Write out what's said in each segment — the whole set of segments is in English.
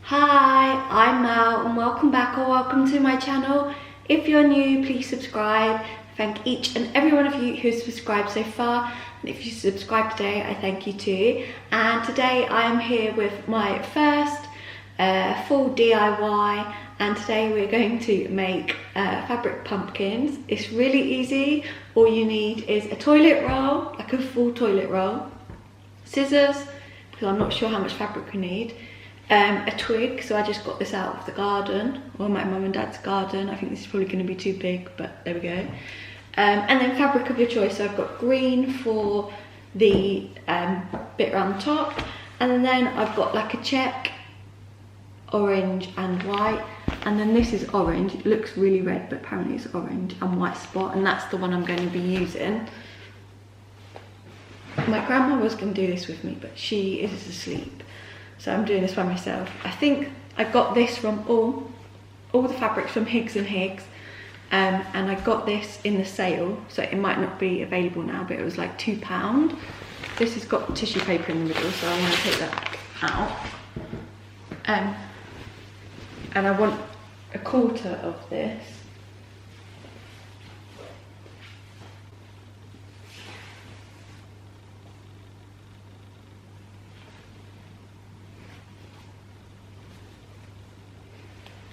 Hi, I'm Mel and welcome back or welcome to my channel. If you're new, please subscribe. Thank each and every one of you who's subscribed so far. And if you subscribed today, I thank you too. And today I am here with my first full DIY, and today we're going to make fabric pumpkins. It's really easy. All you need is a toilet roll, like a full toilet roll, scissors, because I'm not sure how much fabric we need, a twig, so I just got this out of the garden, or my mum and dad's garden. I think this is probably going to be too big, but there we go. And then fabric of your choice. So I've got green for the bit around the top, and then I've got like a check, orange and white, and then this is orange. It looks really red, but apparently it's orange and white spot, and that's the one I'm going to be using. My grandma was going to do this with me, but she is asleep, so I'm doing this by myself. I think I got this from all the fabrics from Higgs and Higgs, and I got this in the sale, so it might not be available now, but it was like £2. This has got tissue paper in the middle, so I'm going to take that out. And I want a quarter of this.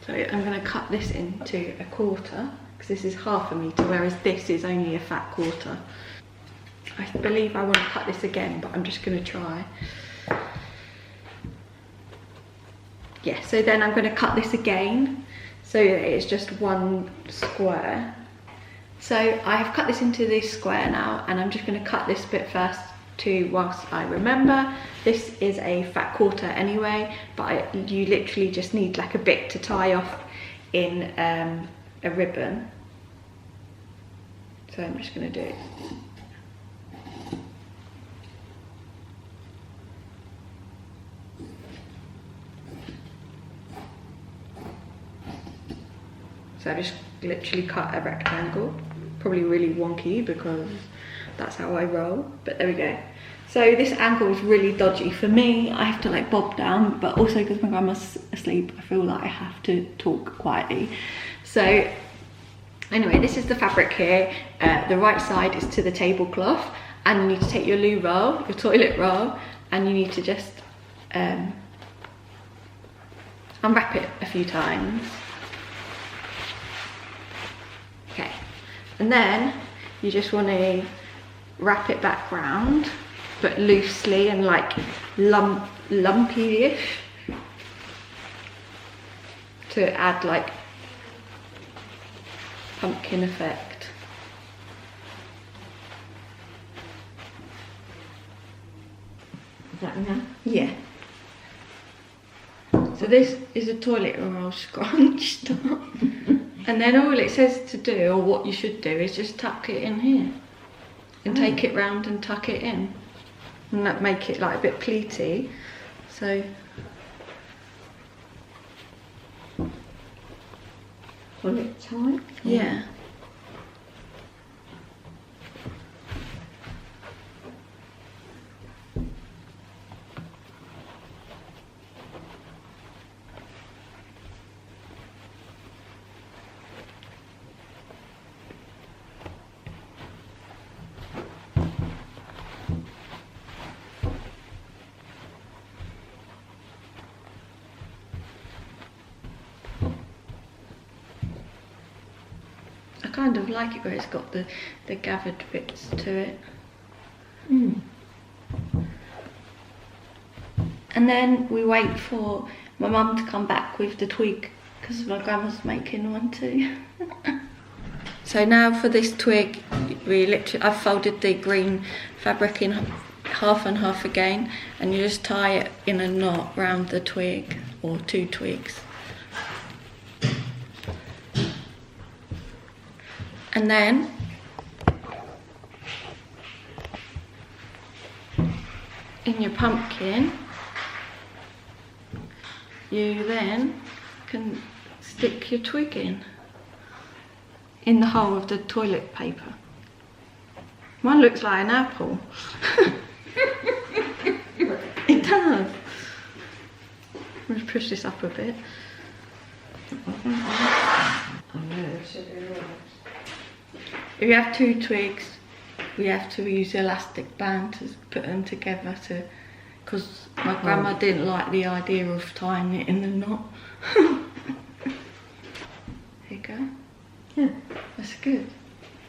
So I'm going to cut this into a quarter, because this is half a metre, whereas this is only a fat quarter. I believe I want to cut this again, but I'm just going to try. Yeah, so then I'm going to cut this again, so that it's just one square. So I have cut this into this square now, and I'm just going to cut this bit first too, whilst I remember. This is a fat quarter anyway, but you literally just need like a bit to tie off in a ribbon. So I'm just going to do it. So I just literally cut a rectangle, probably really wonky because that's how I roll, but there we go. So this angle is really dodgy for me. I have to like bob down, but also because my grandma's asleep, I feel like I have to talk quietly. So anyway, this is the fabric here. The right side is to the tablecloth, and you need to take your loo roll, your toilet roll, and you need to just unwrap it a few times. Okay, and then you just want to wrap it back round, but loosely and like lumpy-ish, to add like pumpkin effect. Is that enough? Yeah. So this is a toilet roll scrunched up. And then all it says to do, or what you should do, is just tuck it in here. And take it round and tuck it in. And that make it like a bit pleaty. So Pull it tight? yeah. I kind of like it where it's got the gathered bits to it. Mm. And then we wait for my mum to come back with the twig, because my grandma's making one too. So now for this twig, I've folded the green fabric in half and half again, and you just tie it in a knot round the twig, or two twigs. And then in your pumpkin, you then can stick your twig in the hole of the toilet paper. Mine looks like an apple. It does. Let's push this up a bit. If you have 2 twigs, we have to use the elastic band to put them together because my grandma didn't like the idea of tying it in the knot. There you go. Yeah. That's good.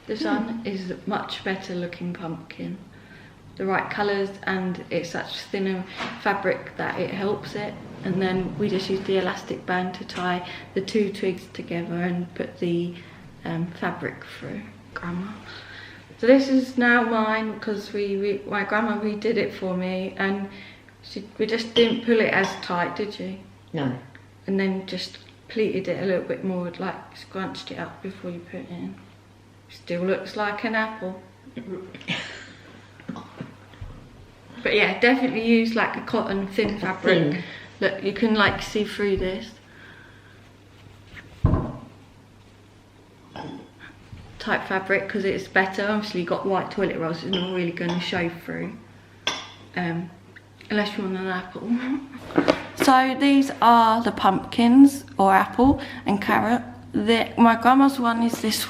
This one is a much better looking pumpkin. The right colours, and it's such thinner fabric that it helps it. And then we just use the elastic band to tie the 2 twigs together and put the fabric through. Grandma. So this is now mine because my grandma redid it for me, and we just didn't pull it as tight, did you? No. And then just pleated it a little bit more, like scrunched it up before you put it in. Still looks like an apple. But yeah, definitely use like a cotton thin fabric. Thin. Look, you can like see through this. Type fabric because it's better. Obviously you got white toilet rolls, it's not really going to show through. Unless you want an apple. So these are the pumpkins, or apple and carrot. My grandma's one is this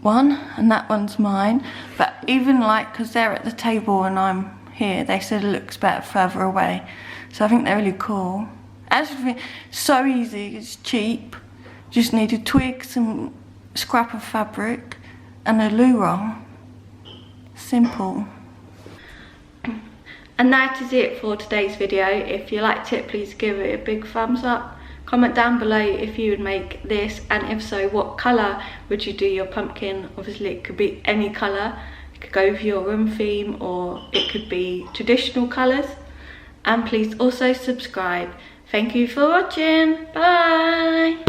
one, and that one's mine. But even like, because they're at the table and I'm here, they said it looks better further away. So I think they're really cool. Actually, so easy, it's cheap. Just need a twig, some scrap of fabric, and a loo roll. Simple. And that is it for today's video. If you liked it, please give it a big thumbs up. Comment down below if you would make this, and if so, what colour would you do your pumpkin? Obviously it could be any colour. It could go with your room theme, or it could be traditional colours. And please also subscribe. Thank you for watching. Bye.